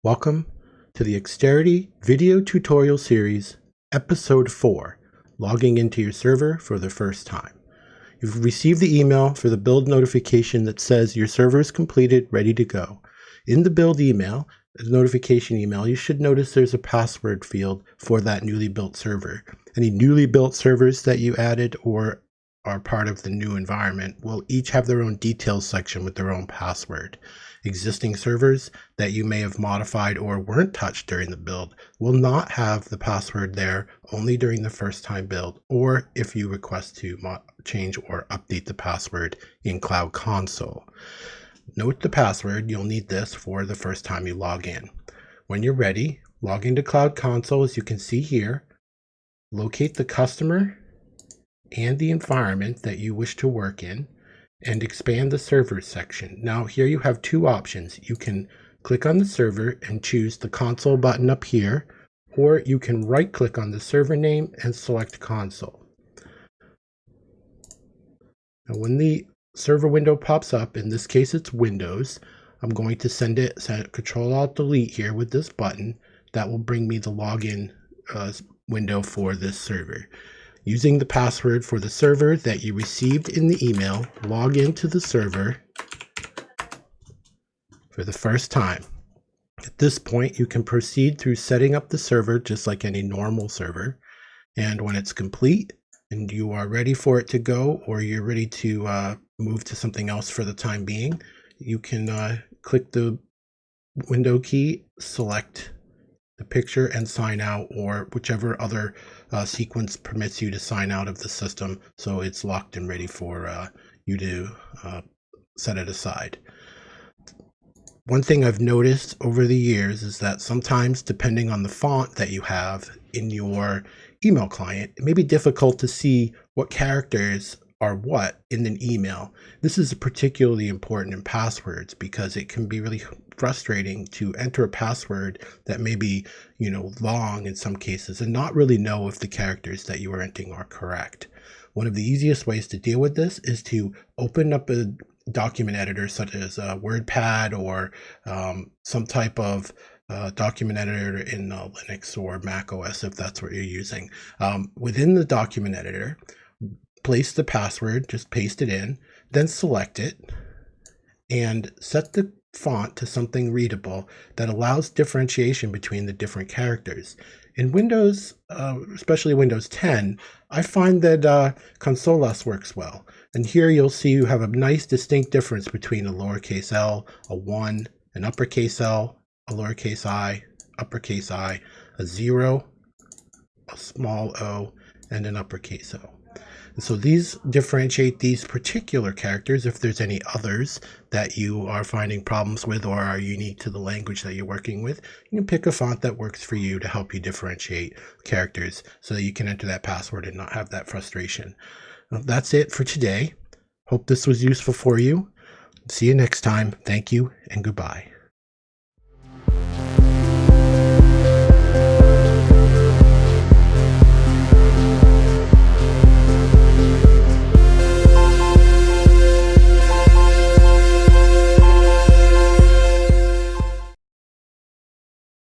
Welcome to the Xterity Video Tutorial Series, Episode 4, Logging into your server for the first time. You've received the email for the build notification that says your server is completed, ready to go. In the build email, the notification email, you should notice there's a password field for that newly built server. Any newly built servers that you added or are part of the new environment will each have their own details section with their own password. Existing servers that you may have modified or weren't touched during the build will not have the password there only during the first time build, or if you request to change or update the password in Cloud Console. Note the password, you'll need this for the first time you log in. When you're ready, log into Cloud Console as you can see here, locate the customer and the environment that you wish to work in, and expand the servers section. Now here you have two options. You can click on the server and choose the console button up here, or you can right click on the server name and select console. Now when the server window pops up, in this case it's Windows, I'm going to set Control-Alt-Delete here with this button. That will bring me the login window for this server. Using the password for the server that you received in the email, log into the server for the first time. At this point, you can proceed through setting up the server just like any normal server. And when it's complete and you are ready for it to go, or you're ready to move to something else for the time being, you can click the window key, select the picture and sign out, or whichever other sequence permits you to sign out of the system so it's locked and ready for you to set it aside. One thing I've noticed over the years is that sometimes, depending on the font that you have in your email client, it may be difficult to see what characters are what in an email. This is particularly important in passwords because it can be really frustrating to enter a password that may be, long in some cases and not really know if the characters that you are entering are correct. One of the easiest ways to deal with this is to open up a document editor such as WordPad or some type of document editor in Linux or Mac OS if that's what you're using. Within the document editor, place the password, just paste it in, then select it and set the font to something readable that allows differentiation between the different characters. In Windows, especially Windows 10, I find that Consolas works well. And here you'll see you have a nice distinct difference between a lowercase l, a 1, an uppercase L, a lowercase I, uppercase I, a 0, a small o, and an uppercase O. And so these differentiate these particular characters. If there's any others that you are finding problems with or are unique to the language that you're working with, you can pick a font that works for you to help you differentiate characters so that you can enter that password and not have that frustration. Well, that's it for today. Hope this was useful for you. See you next time. Thank you and goodbye.